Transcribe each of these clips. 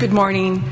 Good morning.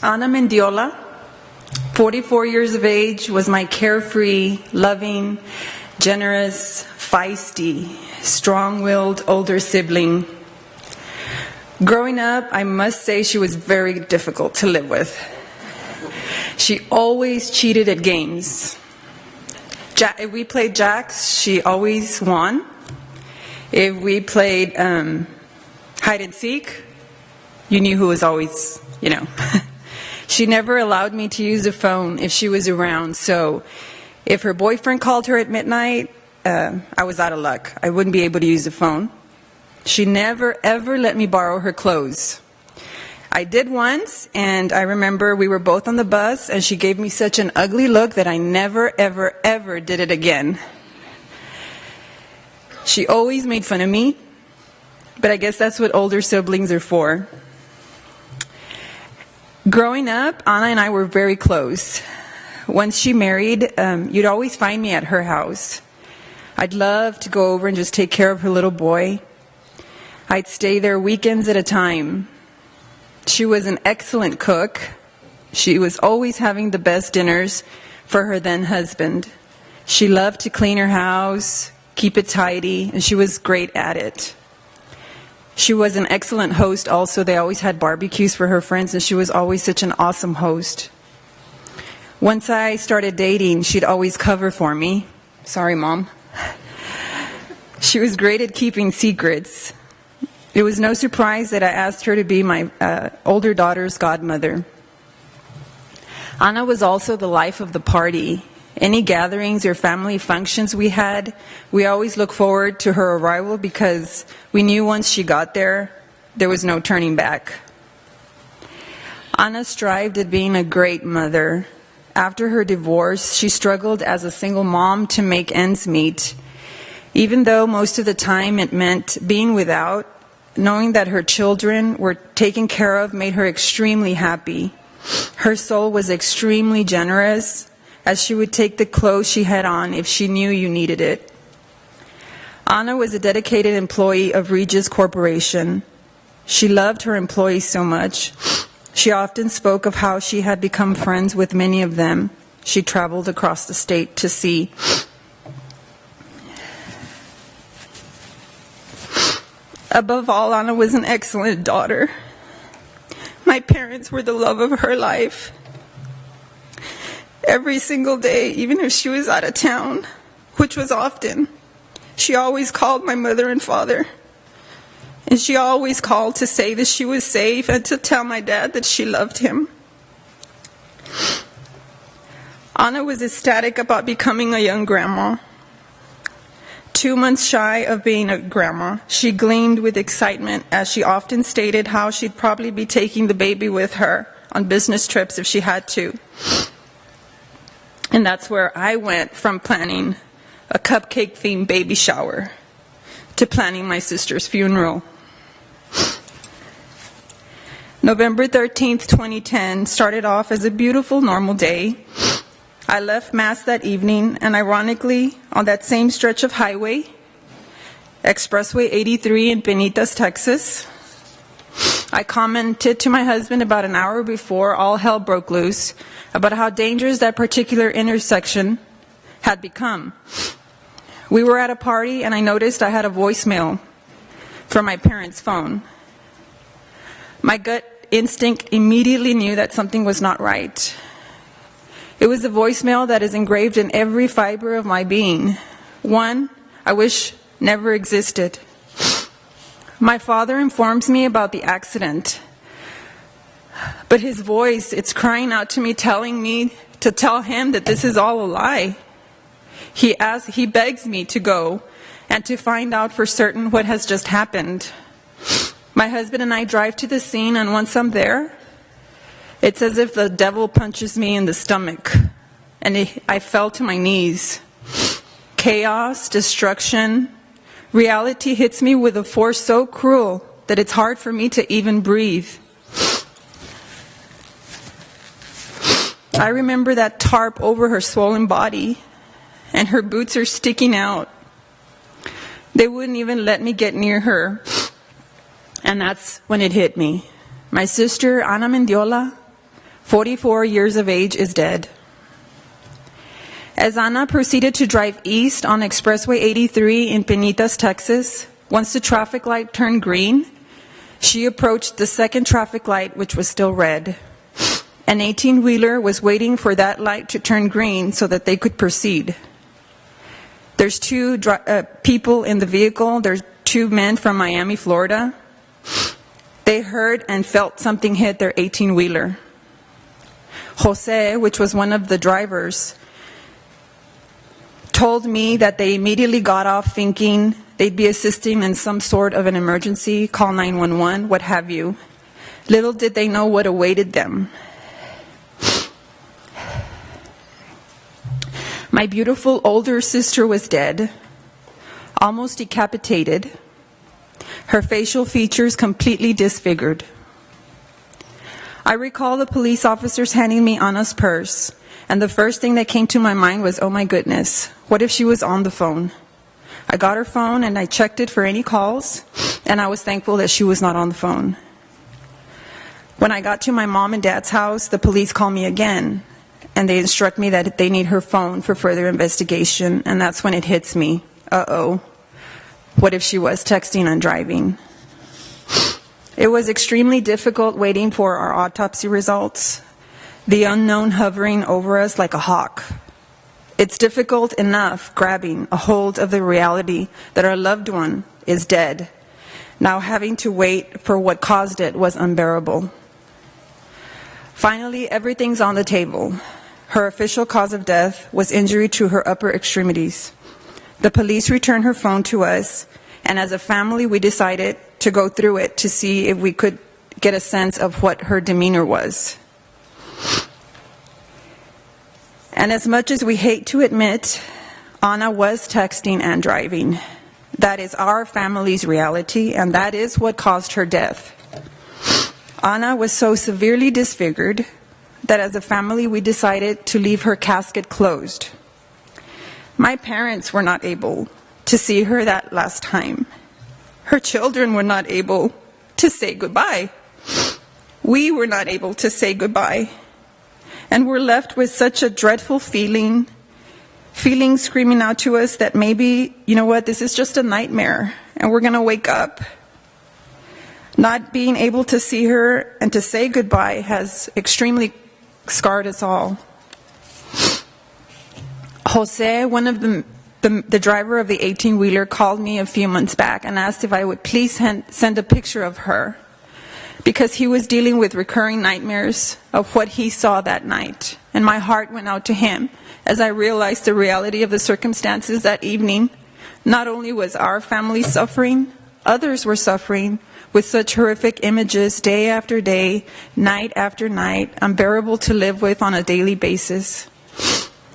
Ana Mendiola, 44 years of age, was my carefree, loving, generous, feisty, strong-willed older sibling. Growing up, I must say she was very difficult to live with. She always cheated at games. If we played jacks, she always won. If we played hide and seek, you knew who was always, She never allowed me to use a phone if she was around. So if her boyfriend called her at midnight, I was out of luck. I wouldn't be able to use the phone. She never, ever let me borrow her clothes. I did once, and I remember we were both on the bus, and she gave me such an ugly look that I never, ever, ever did it again. She always made fun of me, but I guess that's what older siblings are for. Growing up, Ana and I were very close. Once she married, you'd always find me at her house. I'd love to go over and just take care of her little boy. I'd stay there weekends at a time. She was an excellent cook. She was always having the best dinners for her then husband. She loved to clean her house, keep it tidy, and she was great at it. She was an excellent host also. They always had barbecues for her friends, and she was always such an awesome host. Once I started dating, she'd always cover for me. Sorry, Mom. She was great at keeping secrets. It was no surprise that I asked her to be my older daughter's godmother. Ana was also the life of the party. Any gatherings or family functions we had, we always looked forward to her arrival because we knew once she got there, there was no turning back. Ana strived at being a great mother. After her divorce, she struggled as a single mom to make ends meet. Even though most of the time it meant being without, knowing that her children were taken care of made her extremely happy. Her soul was extremely generous, as she would take the clothes she had on if she knew you needed it. Ana was a dedicated employee of Regis Corporation. She loved her employees so much. She often spoke of how she had become friends with many of them. She traveled across the state to see. Above all, Ana was an excellent daughter. My parents were the love of her life. Every single day, even if she was out of town, which was often, she always called my mother and father. And she always called to say that she was safe and to tell my dad that she loved him. Ana was ecstatic about becoming a young grandma. 2 months shy of being a grandma, she gleamed with excitement as she often stated how she'd probably be taking the baby with her on business trips if she had to. And that's where I went from planning a cupcake-themed baby shower to planning my sister's funeral. November 13th, 2010 started off as a beautiful, normal day. I left Mass that evening, and ironically, on that same stretch of highway, Expressway 83 in Penitas, Texas, I commented to my husband about an hour before all hell broke loose about how dangerous that particular intersection had become. We were at a party, and I noticed I had a voicemail from my parents' phone. My gut instinct immediately knew that something was not right. It was a voicemail that is engraved in every fiber of my being. One I wish never existed. My father informs me about the accident, but his voice, it's crying out to me, telling me to tell him that this is all a lie. He begs me to go and to find out for certain what has just happened. My husband and I drive to the scene, and once I'm there, it's as if the devil punches me in the stomach, and I fell to my knees. Chaos, destruction, reality hits me with a force so cruel that it's hard for me to even breathe. I remember that tarp over her swollen body, and her boots are sticking out. They wouldn't even let me get near her. And that's when it hit me. My sister, Ana Mendiola, 44 years of age, is dead. As Ana proceeded to drive east on Expressway 83 in Penitas, Texas, once the traffic light turned green, she approached the second traffic light, which was still red. An 18-wheeler was waiting for that light to turn green so that they could proceed. There's two people in the vehicle. There's two men from Miami, Florida. They heard and felt something hit their 18-wheeler. Jose, which was one of the drivers, told me that they immediately got off thinking they'd be assisting in some sort of an emergency, call 911, what have you. Little did they know what awaited them. My beautiful older sister was dead, almost decapitated, her facial features completely disfigured. I recall the police officers handing me Ana's purse, and the first thing that came to my mind was, oh my goodness, what if she was on the phone? I got her phone and I checked it for any calls, and I was thankful that she was not on the phone. When I got to my mom and dad's house, the police called me again, and they instruct me that they need her phone for further investigation, and that's when it hits me. Uh-oh, what if she was texting and driving? It was extremely difficult waiting for our autopsy results, the unknown hovering over us like a hawk. It's difficult enough grabbing a hold of the reality that our loved one is dead. Now having to wait for what caused it was unbearable. Finally, everything's on the table. Her official cause of death was injury to her upper extremities. The police returned her phone to us, and as a family, we decided to go through it to see if we could get a sense of what her demeanor was. And as much as we hate to admit, Ana was texting and driving. That is our family's reality, and that is what caused her death. Ana was so severely disfigured that as a family we decided to leave her casket closed. My parents were not able to see her that last time. Her children were not able to say goodbye. We were not able to say goodbye. And we're left with such a dreadful feeling screaming out to us that maybe, you know what, this is just a nightmare, and we're going to wake up. Not being able to see her and to say goodbye has extremely scarred us all. Jose, one of the driver of the 18-wheeler, called me a few months back and asked if I would please send a picture of her, because he was dealing with recurring nightmares of what he saw that night. And my heart went out to him as I realized the reality of the circumstances that evening. Not only was our family suffering, others were suffering with such horrific images day after day, night after night, unbearable to live with on a daily basis.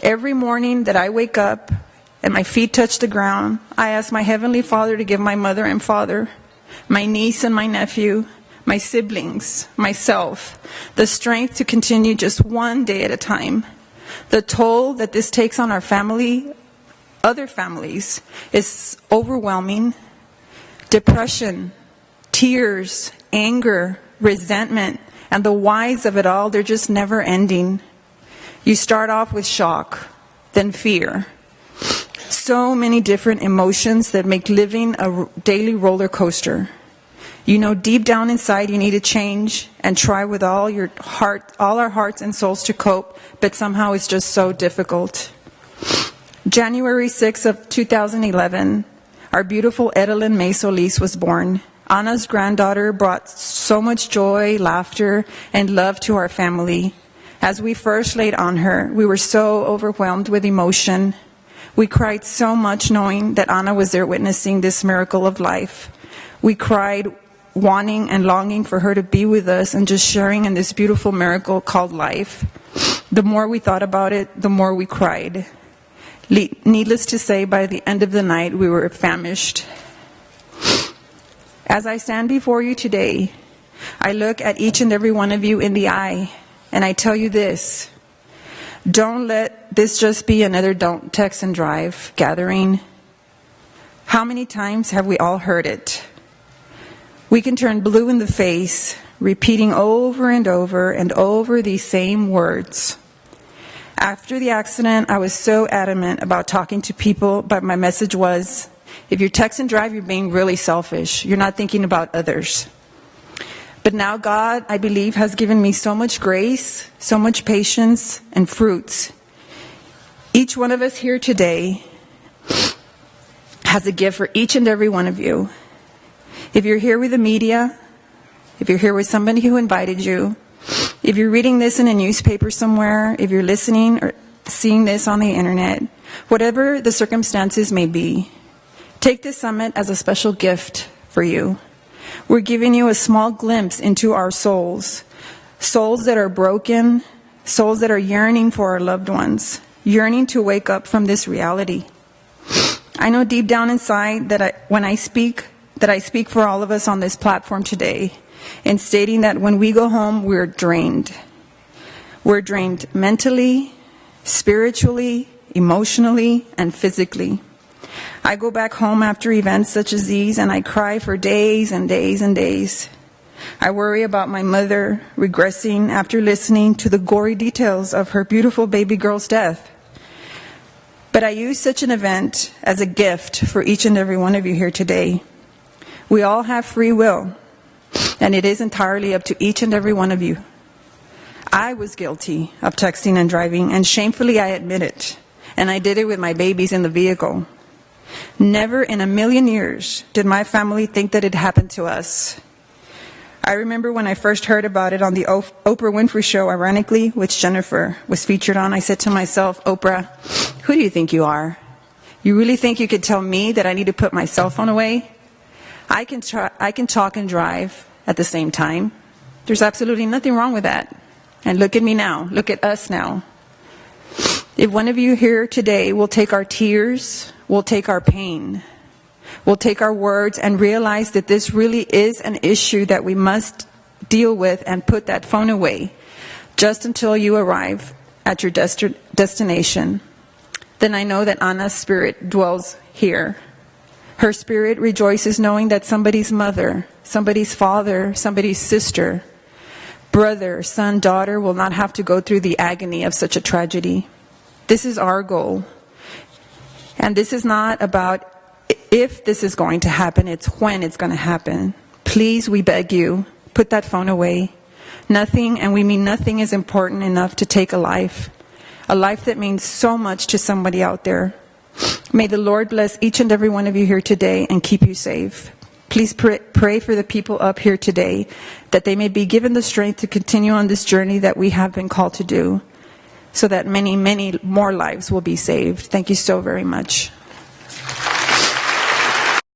Every morning that I wake up and my feet touch the ground, I ask my Heavenly Father to give my mother and father, my niece and my nephew, my siblings, myself, the strength to continue just one day at a time. The toll that this takes on our family, other families, is overwhelming. Depression, tears, anger, resentment, and the whys of it all, they're just never ending. You start off with shock, then fear. So many different emotions that make living a daily roller coaster. You know deep down inside you need to change and try with all our hearts and souls to cope, but somehow it's just so difficult. January 6th of 2011, our beautiful Edelyn May Solis was born. Ana's granddaughter brought so much joy, laughter, and love to our family. As we first laid on her, we were so overwhelmed with emotion. We cried so much knowing that Ana was there witnessing this miracle of life. We cried wanting and longing for her to be with us and just sharing in this beautiful miracle called life. The more we thought about it, the more we cried. Needless to say, by the end of the night, we were famished. As I stand before you today, I look at each and every one of you in the eye, and I tell you this: don't let this just be another don't text and drive gathering. How many times have we all heard it? We can turn blue in the face, repeating over and over and over these same words. After the accident, I was so adamant about talking to people, but my message was, if you text and drive, you're being really selfish. You're not thinking about others. But now God, I believe, has given me so much grace, so much patience, and fruits. Each one of us here today has a gift for each and every one of you. If you're here with the media, if you're here with somebody who invited you, if you're reading this in a newspaper somewhere, if you're listening or seeing this on the internet, whatever the circumstances may be, take this summit as a special gift for you. We're giving you a small glimpse into our souls, souls that are broken, souls that are yearning for our loved ones, yearning to wake up from this reality. I know deep down inside that when I speak for all of us on this platform today in stating that when we go home, we're drained. We're drained mentally, spiritually, emotionally, and physically. I go back home after events such as these and I cry for days and days and days. I worry about my mother regressing after listening to the gory details of her beautiful baby girl's death. But I use such an event as a gift for each and every one of you here today. We all have free will, and it is entirely up to each and every one of you. I was guilty of texting and driving, and shamefully I admit it. And I did it with my babies in the vehicle. Never in a million years did my family think that it happened to us. I remember when I first heard about it on the Oprah Winfrey Show, ironically, which Jennifer was featured on, I said to myself, Oprah, who do you think you are? You really think you could tell me that I need to put my cell phone away? I can talk and drive at the same time. There's absolutely nothing wrong with that. And look at me now. Look at us now. If one of you here today will take our tears, will take our pain, will take our words and realize that this really is an issue that we must deal with and put that phone away just until you arrive at your destination, then I know that Anna's spirit dwells here. Her spirit rejoices knowing that somebody's mother, somebody's father, somebody's sister, brother, son, daughter will not have to go through the agony of such a tragedy. This is our goal. And this is not about if this is going to happen, it's when it's going to happen. Please, we beg you, put that phone away. Nothing, and we mean nothing, is important enough to take a life that means so much to somebody out there. May the Lord bless each and every one of you here today and keep you safe. Please pray for the people up here today, that they may be given the strength to continue on this journey that we have been called to do, so that many, many more lives will be saved. Thank you so very much.